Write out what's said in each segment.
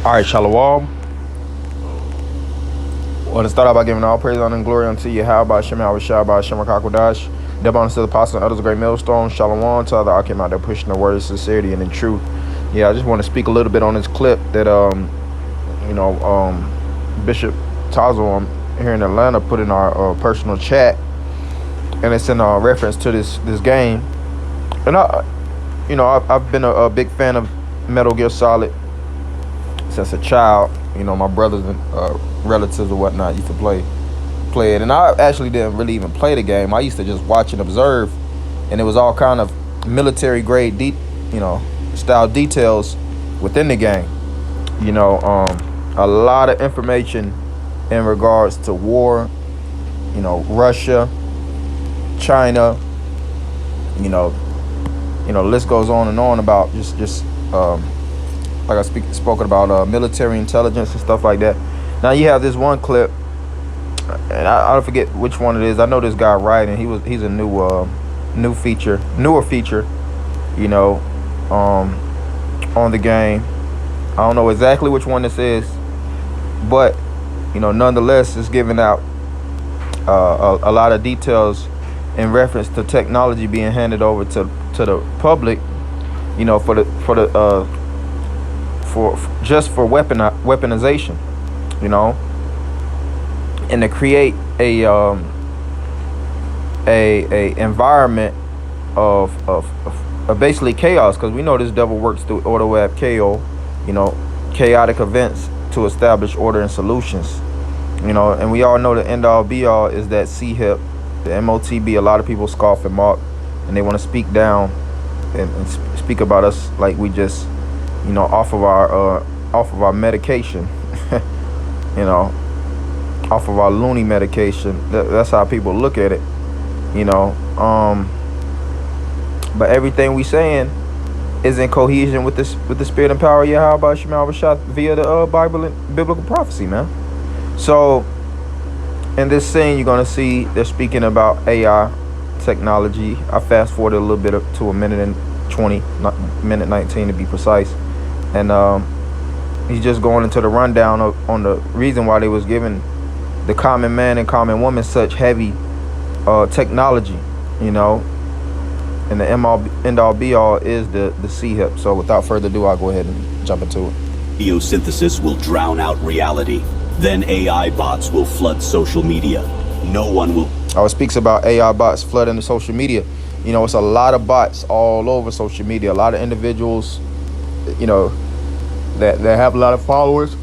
All right, Shalom. I want to start out by giving all praise, honor, and glory unto you. How about Shem, how Shah, about Shem, Kakwadash. Double honor to the apostle and others, great millstone. Shalom to other Akim out there pushing the word of sincerity and in truth. Yeah, I just want to speak a little bit on this clip that, Bishop Tazo here in Atlanta put in our personal chat. And it's in reference to this game. And I've been a big fan of Metal Gear Solid since a child. My brothers and relatives or whatnot used to play it, and I actually didn't really even play the game. I used to just watch and observe, and it was all kind of military grade style details within the game. A lot of information in regards to war, Russia, China, the list goes on and on about just like I spoken about military intelligence and stuff like that. Now you have this one clip, and I don't forget which one it is. I know this guy writing. He's a newer feature, on the game. I don't know exactly which one this is, but nonetheless, it's giving out a lot of details in reference to technology being handed over to the public, for weaponization, and to create a environment of basically chaos, because we know this devil works through order web KO, chaotic events to establish order and solutions, and we all know the end all be all is that C-hip, the MOTB. A lot of people scoff and mock, and they want to speak down and speak about us like we just off of our medication, off of our loony medication. That's how people look at it, but everything we saying is in cohesion with the spirit and power of Yahweh Shemal Rashad via the Bible and biblical prophecy, man. So in this scene, you're gonna see they're speaking about AI technology. I fast forwarded a little bit to a minute and 20, minute 19 to be precise. And he's just going into the rundown on the reason why they was giving the common man and common woman such heavy technology, and the end all be all is the C-hip. So without further ado, I'll go ahead and jump into it. Geosynthesis will drown out reality. Then AI bots will flood social media. No one will. It speaks about AI bots flooding the social media. It's a lot of bots all over social media. A lot of individuals, that have a lot of followers.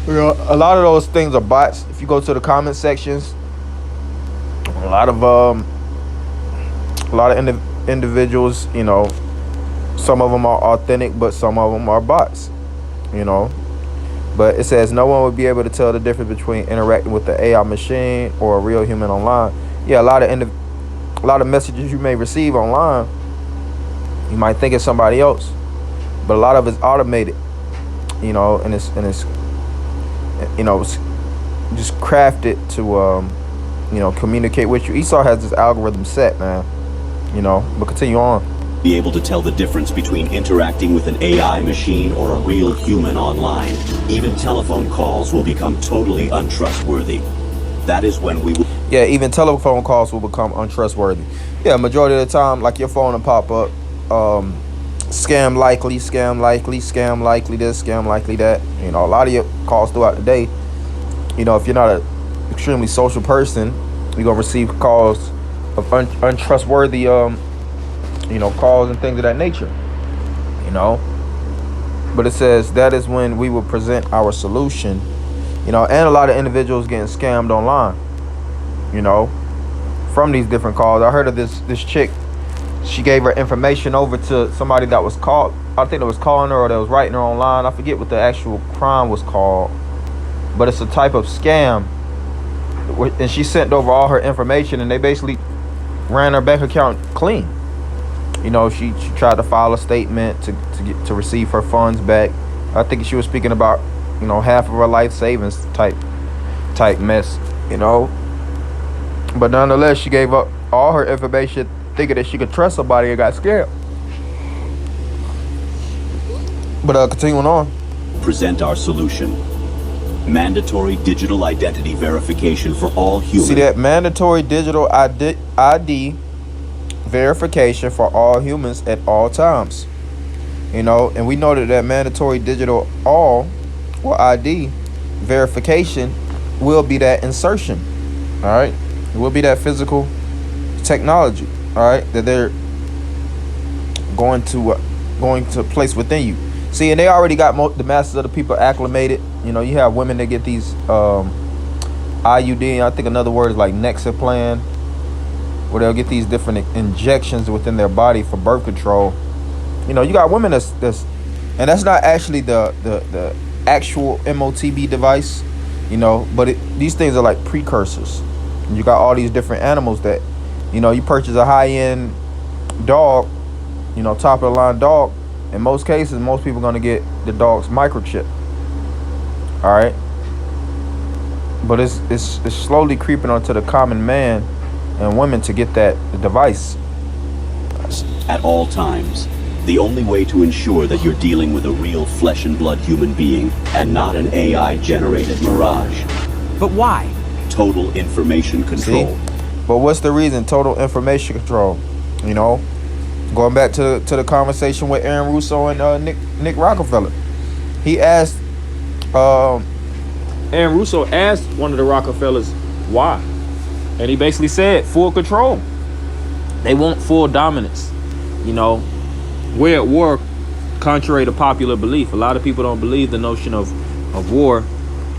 A lot of those things are bots. If you go to the comment sections, a lot of individuals, some of them are authentic, but some of them are bots, But it says no one would be able to tell the difference between interacting with the AI machine or a real human online. Yeah, a lot of messages you may receive online, you might think it's somebody else, but a lot of it's automated, and it's just crafted to communicate with you. Esau has this algorithm set, man, but continue on. Be able to tell the difference between interacting with an AI machine or a real human online. Even telephone calls will become totally untrustworthy. That is when we will. Yeah, even telephone calls will become untrustworthy. Yeah, majority of the time, like your phone will pop up, scam likely, this, scam likely that. A lot of your calls throughout the day, if you're not an extremely social person, you're gonna receive calls of untrustworthy, calls and things of that nature, But it says that is when we will present our solution, and a lot of individuals getting scammed online, from these different calls. I heard of this chick. She gave her information over to somebody that was called. I think that was calling her or that was writing her online. I forget what the actual crime was called, but it's a type of scam. And she sent over all her information, and they basically ran her bank account clean. She tried to file a statement to receive her funds back. I think she was speaking about, half of her life savings type mess, But nonetheless, she gave up all her information thinking that she could trust somebody and got scared. But continuing on. Present our solution. Mandatory digital identity verification for all humans. See that? Mandatory digital ID verification for all humans at all times. You know, and we know that mandatory digital all or ID verification will be that insertion. All right, it will be that physical technology. All right, that they're going to place within you. See, and they already got the masses of the people acclimated. You know, you have women that get these IUD. I think another word is like Nexaplan, where they'll get these different injections within their body for birth control. You know, you got women that's and that's not actually the actual MOTB device. You know, but these things are like precursors. And you got all these different animals that, you know, you purchase a high-end dog, you know, top of the line dog. In most cases, most people are going to get the dog's microchip. All right. But it's slowly creeping onto the common man and women to get that device. At all times, the only way to ensure that you're dealing with a real flesh and blood human being and not an AI-generated mirage. But why? Total information control. See? But what's the reason? Total information control. You know, going back to the conversation with Aaron Russo and Nick Rockefeller. He asked, Aaron Russo asked one of the Rockefellers why. And he basically said full control. They want full dominance. You know, we're at war contrary to popular belief. A lot of people don't believe the notion of war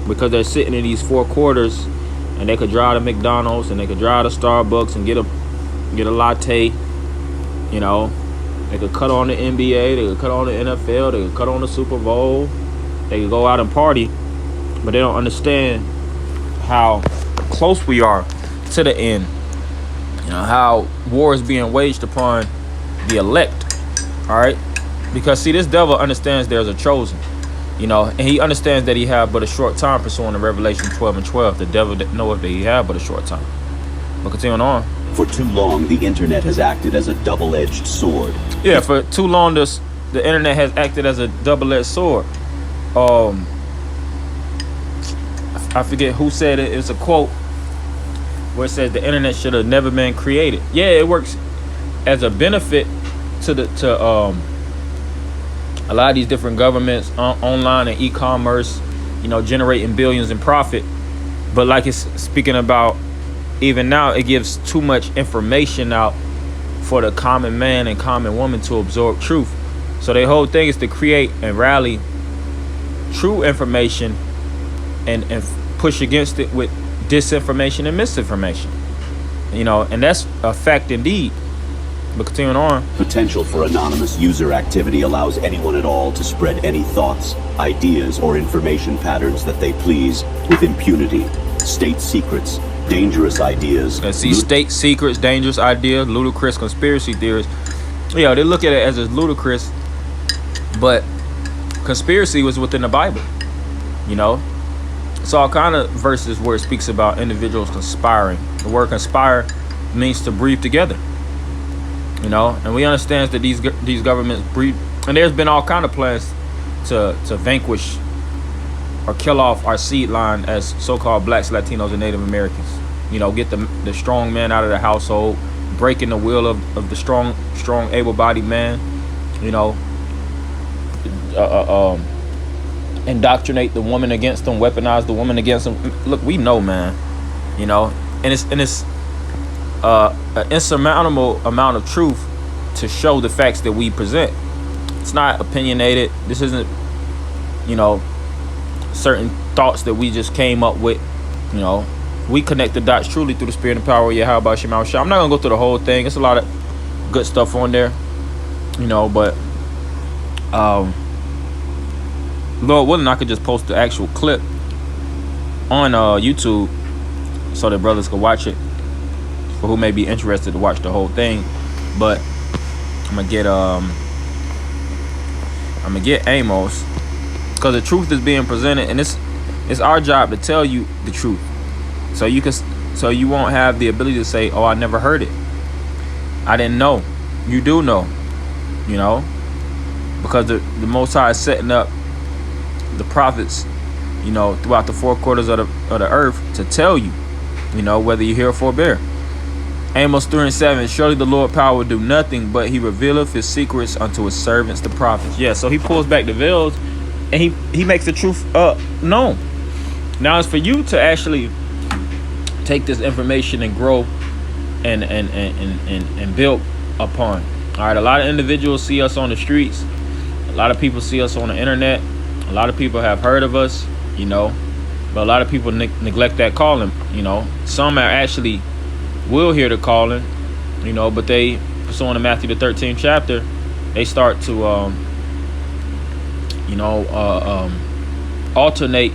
because they're sitting in these four quarters and they could drive to McDonald's and they could drive to Starbucks and get a latte. You know, they could cut on the NBA, they could cut on the NFL, they could cut on the Super Bowl, they could go out and party, but they don't understand how close we are to the end. You know, how war is being waged upon the elect. All right, because see, this devil understands there's a chosen, you know, and he understands that he have but a short time pursuing the Revelation 12:12. The devil knoweth that he have but a short time. But continuing on. For too long, the internet has acted as a double-edged sword. Yeah, for too long, the internet has acted as a double-edged sword. I forget who said it. It's a quote where it says the internet should have never been created. Yeah, it works as a benefit to a lot of these different governments online and e-commerce, you know, generating billions in profit. But like it's speaking about, even now, it gives too much information out for the common man and common woman to absorb truth. So their whole thing is to create and rally true information and push against it with disinformation and misinformation. You know, and that's a fact indeed. But continuing on. Potential for anonymous user activity allows anyone at all to spread any thoughts, ideas, or information patterns that they please with impunity. State secrets, dangerous ideas. Let's see, state secrets, dangerous ideas, ludicrous conspiracy theories. Yeah, they look at it as ludicrous, but conspiracy was within the Bible. You know, it's all kind of verses where it speaks about individuals conspiring. The word conspire means to breathe together. You know, and we understand that these governments breathe, and there's been all kind of plans to vanquish or kill off our seed line as so-called blacks, Latinos, and Native Americans. You know, get the strong man out of the household, breaking the will of the strong, able-bodied man. You know, indoctrinate the woman against them, weaponize the woman against them. Look, we know, man. You know, and it's an insurmountable amount of truth to show the facts that we present. It's not opinionated. This isn't, you know, certain thoughts that we just came up with. You know, we connect the dots truly through the spirit and power of Yahweh Shema Shah. I'm not gonna go through the whole thing. It's a lot of good stuff on there, you know, but Lord willing, I could just post the actual clip on YouTube so that brothers can watch it, for who may be interested to watch the whole thing. But I'm gonna get Amos, because the truth is being presented, and it's our job to tell you the truth, so you won't have the ability to say, oh, I never heard it, I didn't know. You do know, you know. because the Most High is setting up the prophets, you know, throughout the four quarters of the earth to tell you, you know, whether you hear or forbear. Amos 3:7, surely the Lord power will do nothing, but he revealeth his secrets unto his servants, the prophets. Yeah, so he pulls back the veils and he makes the truth known. Now it's for you to actually take this information and grow and build upon. All right, a lot of individuals see us on the streets. A lot of people see us on the internet. A lot of people have heard of us, you know, but a lot of people neglect that calling. You know, some are actually will hear the calling, you know, but they, so in Matthew the 13th chapter, they start to alternate,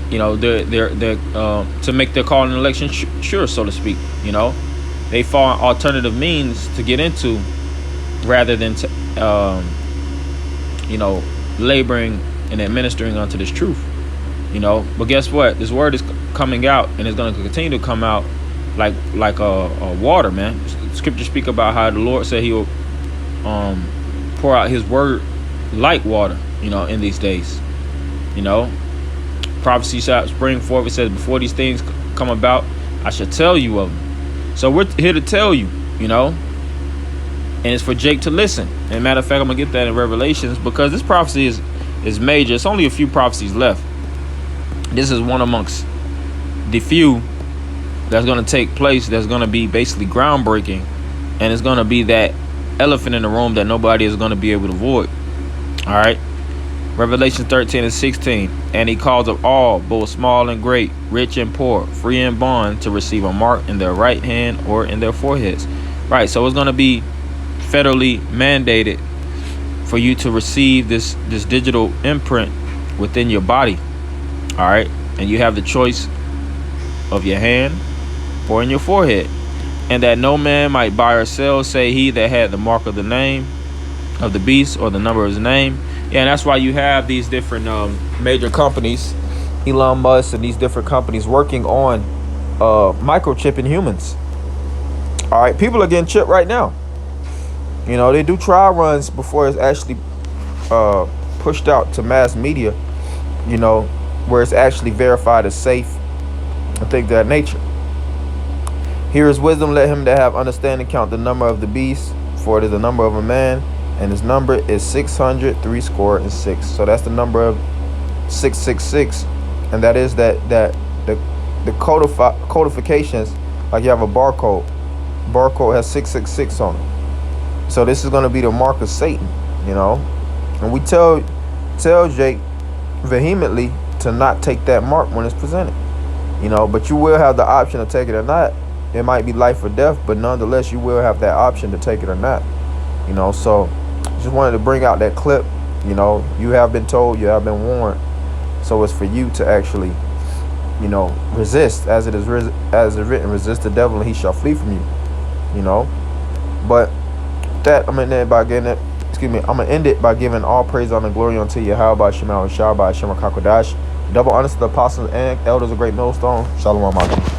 you know, their to make their calling and election sure, so to speak. You know, they find alternative means to get into rather than to you know, laboring and administering unto this truth. You know, but guess what, this word is coming out, and it's going to continue to come out like a water, man. Scripture speak about how the Lord said he will pour out his word like water, you know, in these days. You know, prophecy shall spring forth. It says, before these things come about, I shall tell you of them. So we're here to tell you, you know, and it's for Jake to listen. And matter of fact, I'm gonna get that in Revelations, because this prophecy is major. It's only a few prophecies left. This is one amongst the few that's going to take place, that's going to be basically groundbreaking, and it's going to be that elephant in the room that nobody is going to be able to avoid. All right, Revelation 13:16, and he calls of all, both small and great, rich and poor, free and bond, to receive a mark in their right hand or in their foreheads. Right, so it's going to be federally mandated for you to receive this digital imprint within your body. All right, and you have the choice of your hand or in your forehead, and that no man might buy or sell, say he that had the mark of the name of the beast or the number of his name. Yeah, and that's why you have these different major companies, Elon Musk and these different companies working on microchipping humans. All right, people are getting chipped right now. You know, they do trial runs before it's actually pushed out to mass media, you know, where it's actually verified as safe and things of that nature. Here is wisdom, let him that have understanding count the number of the beast, for it is the number of a man, and his number is 666. So that's the number of 666, and that is that the codifications, like you have a barcode. Barcode has 666 on it. So this is going to be the mark of Satan, you know, and we tell Jake vehemently to not take that mark when it's presented, you know, but you will have the option to take it or not. It might be life or death, but nonetheless, you will have that option to take it or not, you know. So just wanted to bring out that clip. You know, you have been told, you have been warned. So it's for you to actually, you know, resist, as it is written, resist the devil and he shall flee from you, you know. But that, I'm gonna end it by giving all praise, honor, and glory unto Yahweh Shema Shah by Shema Kakodash. Double honor to the apostles and elders of Great Millstone. Shalom alaikum.